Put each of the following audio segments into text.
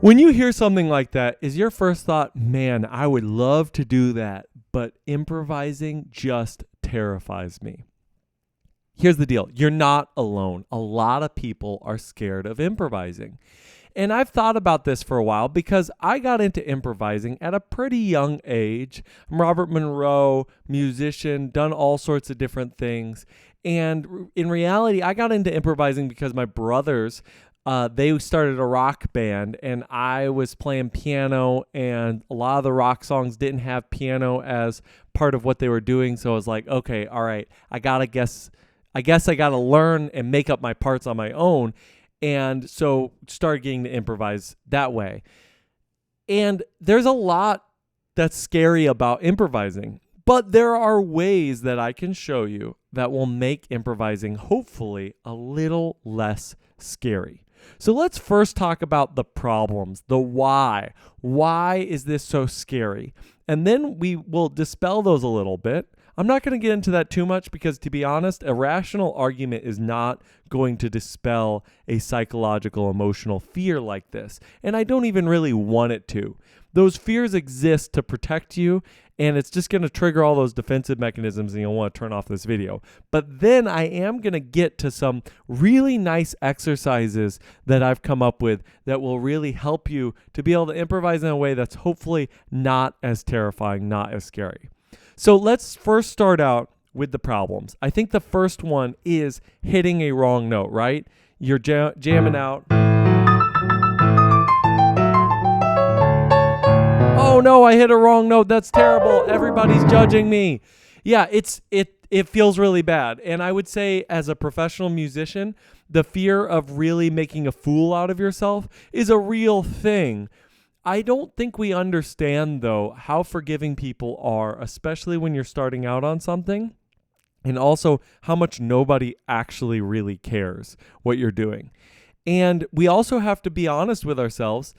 When you hear something like that, is your first thought, man, I would love to do that, but improvising just terrifies me? Here's the deal. You're not alone. A lot of people are scared of improvising. And I've thought about this for a while because I got into improvising at a pretty young age. I'm Robert Monroe, musician, done all sorts of different things. And in reality, I got into improvising because my brothers, they started a rock band and I was playing piano, and a lot of the rock songs didn't have piano as part of what they were doing. So I was like, okay, all right, I guess I got to learn and make up my parts on my own. And so started getting to improvise that way. And there's a lot that's scary about improvising, but there are ways that I can show you that will make improvising hopefully a little less scary. So let's first talk about the problems, the why. Why is this so scary? And then we will dispel those a little bit. I'm not going to get into that too much because, to be honest, a rational argument is not going to dispel a psychological, emotional fear like this. And I don't even really want it to. Those fears exist to protect you, and it's just going to trigger all those defensive mechanisms, and you'll want to turn off this video. But then I am going to get to some really nice exercises that I've come up with that will really help you to be able to improvise in a way that's hopefully not as terrifying, not as scary. So let's first start out with the problems. I think the first one is hitting a wrong note, right? You're jamming out. Oh no, I hit a wrong note. That's terrible. Everybody's judging me. Yeah, it feels really bad. And I would say, as a professional musician, the fear of really making a fool out of yourself is a real thing. I don't think we understand, though, how forgiving people are, especially when you're starting out on something, and also how much nobody actually really cares what you're doing. And we also have to be honest with ourselves.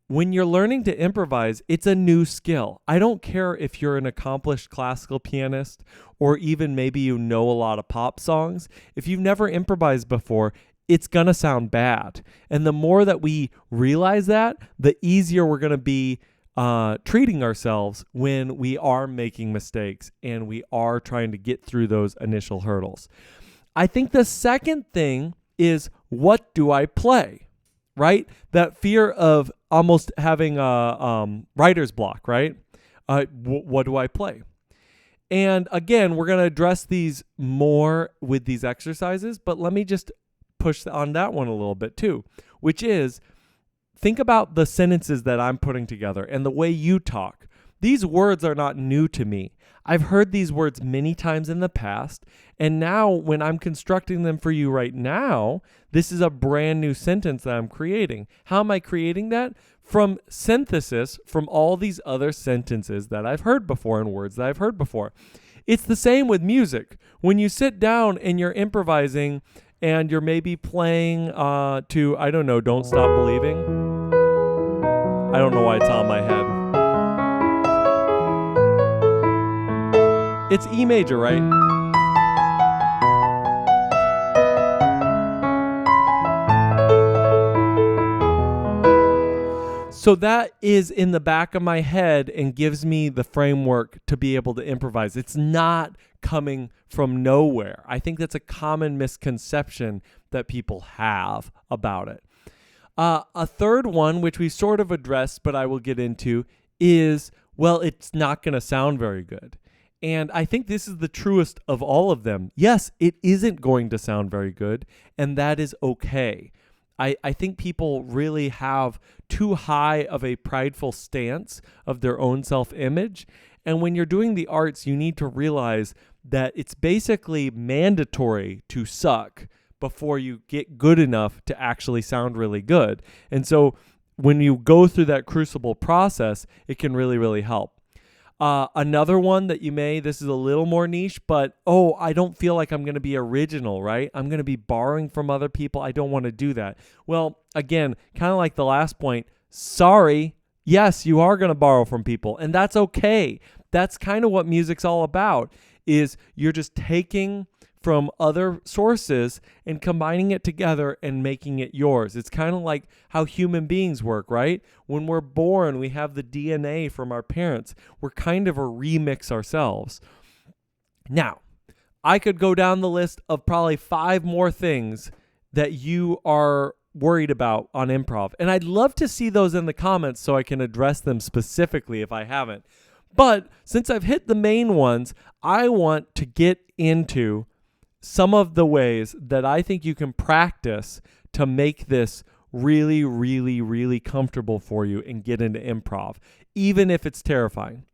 When you're learning to improvise, it's a new skill. I don't care if you're an accomplished classical pianist or even maybe you know a lot of pop songs. If you've never improvised before, it's going to sound bad. And the more that we realize that, the easier we're going to be treating ourselves when we are making mistakes and we are trying to get through those initial hurdles. I think the second thing is, what do I play? Right? That fear of almost having a writer's block, right? What do I play? And again, we're going to address these more with these exercises, but let me just push on that one a little bit too, which is, think about the sentences that I'm putting together and the way you talk. These words are not new to me. I've heard these words many times in the past, and now when I'm constructing them for you right now, this is a brand new sentence that I'm creating. How am I creating that? From synthesis from all these other sentences that I've heard before and words that I've heard before. It's the same with music. When you sit down and you're improvising and you're maybe playing to, I don't know, Don't Stop Believing. I don't know why it's on my head. It's E major, right? So that is in the back of my head and gives me the framework to be able to improvise. It's not coming from nowhere. I think that's a common misconception that people have about it. A third one, which we sort of addressed, but I will get into, is, well, it's not going to sound very good. And I think this is the truest of all of them. Yes, it isn't going to sound very good, and that is okay. I think people really have too high of a prideful stance of their own self-image. And when you're doing the arts, you need to realize that it's basically mandatory to suck before you get good enough to actually sound really good. And so when you go through that crucible process, it can really, really help. Another one that this is a little more niche, but, I don't feel like I'm going to be original, right? I'm going to be borrowing from other people. I don't want to do that. Well, again, kind of like the last point, sorry, yes, you are going to borrow from people, and that's okay. That's kind of what music's all about, is you're just taking from other sources and combining it together and making it yours. It's kind of like how human beings work, right? When we're born, we have the DNA from our parents. We're kind of a remix ourselves. Now, I could go down the list of probably 5 more things that you are worried about on improv. And I'd love to see those in the comments so I can address them specifically if I haven't. But since I've hit the main ones, I want to get into some of the ways that I think you can practice to make this really, really, really comfortable for you and get into improv, even if it's terrifying.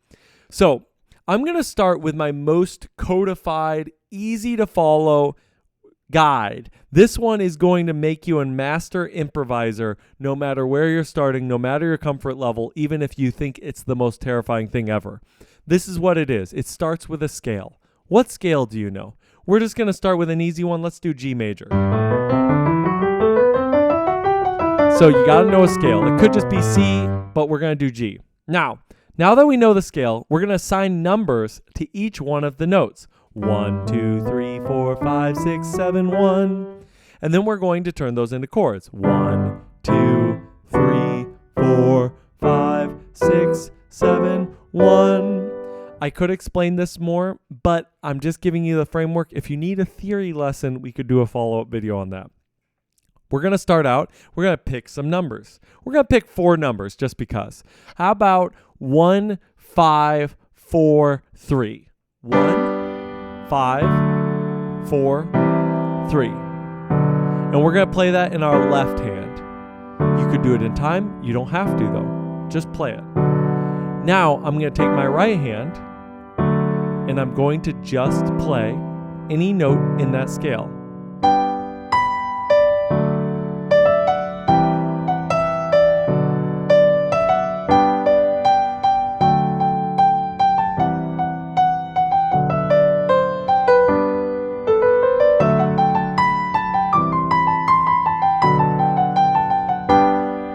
So I'm going to start with my most codified, easy to follow guide. This one is going to make you a master improviser no matter where you're starting, no matter your comfort level, even if you think it's the most terrifying thing ever. This is what it is. It starts with a scale. What scale do you know? We're just going to start with an easy one. Let's do G major. So you got to know a scale. It could just be C, but we're going to do G. Now that we know the scale, we're going to assign numbers to each one of the notes. 1, 2, 3, 4, 5, 6, 7, 1. And then we're going to turn those into chords. 1, 2, 3, 4, 5, 6, 7, 1. I could explain this more, but I'm just giving you the framework. If you need a theory lesson, we could do a follow-up video on that. We're going to start out. We're going to pick some numbers. We're going to pick 4 numbers just because. How about 1, 5, 4, 3? 1, 5, 4, 3. And we're going to play that in our left hand. You could do it in time. You don't have to, though. Just play it. Now, I'm going to take my right hand, and I'm going to just play any note in that scale.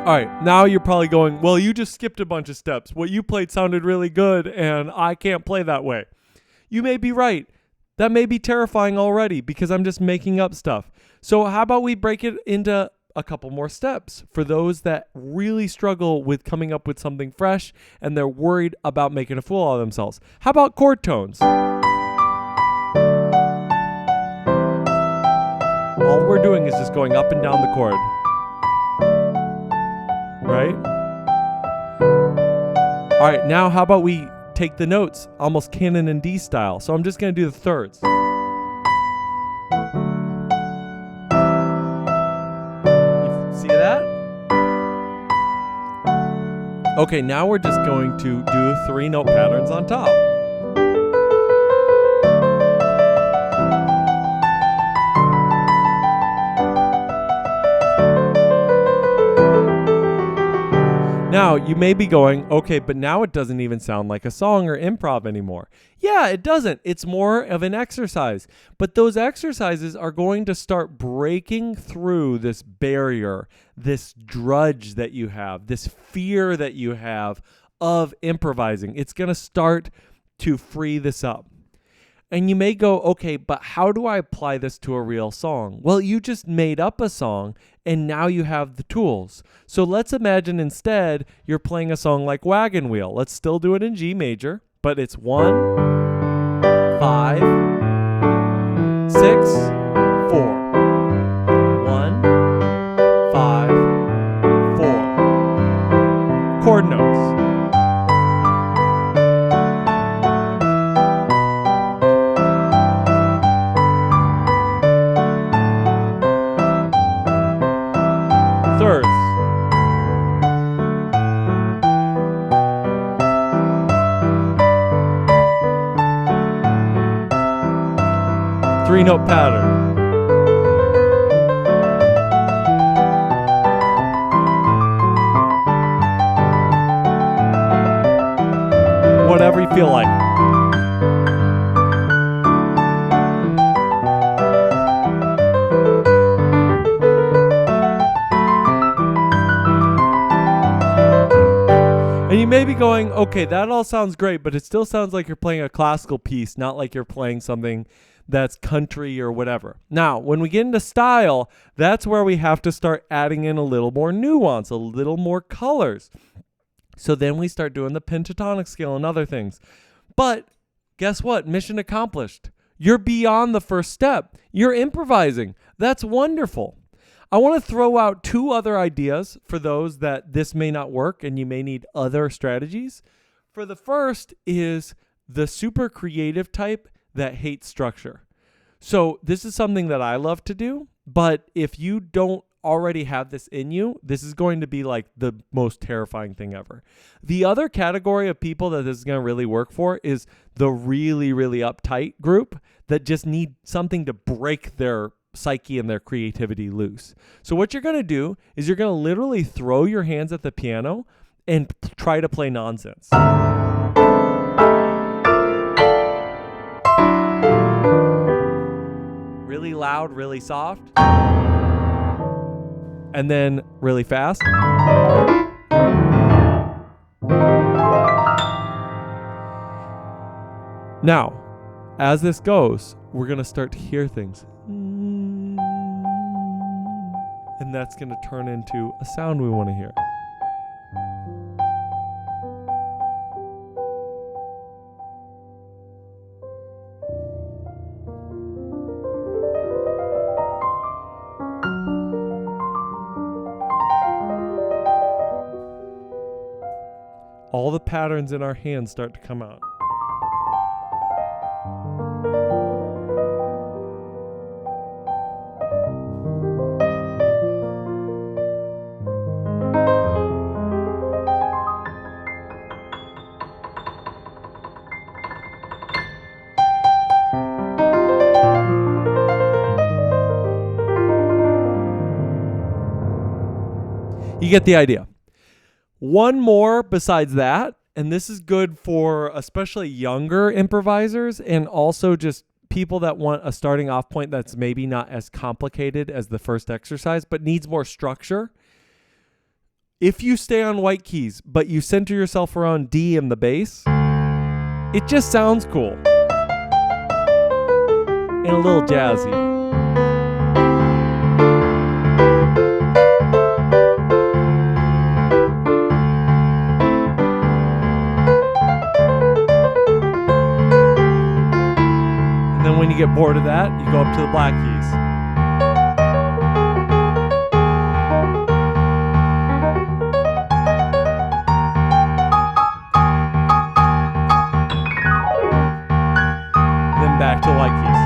All right, now you're probably going, well, you just skipped a bunch of steps. What you played sounded really good, and I can't play that way. You may be right. That may be terrifying already because I'm just making up stuff. So how about we break it into a couple more steps for those that really struggle with coming up with something fresh and they're worried about making a fool out of themselves. How about chord tones? All we're doing is just going up and down the chord. Right? All right, now how about we take the notes almost canon and D style. So I'm just going to do the thirds. You see that? Okay, now we're just going to do 3 note patterns on top. Now, you may be going, okay, but now it doesn't even sound like a song or improv anymore. Yeah, it doesn't. It's more of an exercise. But those exercises are going to start breaking through this barrier, this drudge that you have, this fear that you have of improvising. It's going to start to free this up. And you may go, okay, but how do I apply this to a real song? Well, you just made up a song and now you have the tools. So let's imagine instead you're playing a song like Wagon Wheel. Let's still do it in G major, but it's 1, 5, 6, 4. 1, 5, 4. Chord notes. Thirds. Three-note pattern. Whatever you feel like. And you may be going, okay, that all sounds great, but it still sounds like you're playing a classical piece, not like you're playing something that's country or whatever. Now, when we get into style, that's where we have to start adding in a little more nuance, a little more colors. So then we start doing the pentatonic scale and other things. But guess what? Mission accomplished. You're beyond the first step. You're improvising. That's wonderful. I want to throw out 2 other ideas for those that this may not work and you may need other strategies. For the first is the super creative type that hates structure. So this is something that I love to do, but if you don't already have this in you, this is going to be like the most terrifying thing ever. The other category of people that this is going to really work for is the really, really uptight group that just need something to break their psyche and their creativity loose. So what you're going to do is you're going to literally throw your hands at the piano and try to play nonsense. Really loud, really soft. And then really fast. Now, as this goes, we're going to start to hear things. And that's going to turn into a sound we want to hear. All the patterns in our hands start to come out. You get the idea. One more besides that, and this is good for especially younger improvisers and also just people that want a starting off point that's maybe not as complicated as the first exercise, but needs more structure. If you stay on white keys, but you center yourself around D and the bass, it just sounds cool and a little jazzy. When you get bored of that, you go up to the black keys. Then back to the white keys.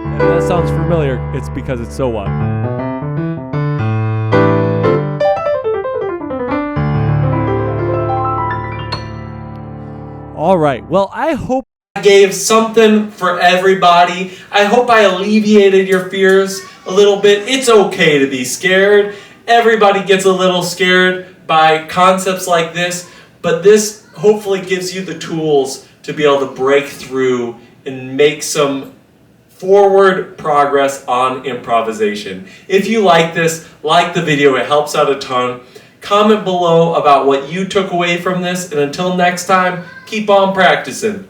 And if that sounds familiar, it's because it's so what? All right. Well, I hope I gave something for everybody. I hope I alleviated your fears a little bit. It's okay to be scared. Everybody gets a little scared by concepts like this, but this hopefully gives you the tools to be able to break through and make some forward progress on improvisation. If you like this, like the video. It helps out a ton. Comment below about what you took away from this, and until next time, keep on practicing.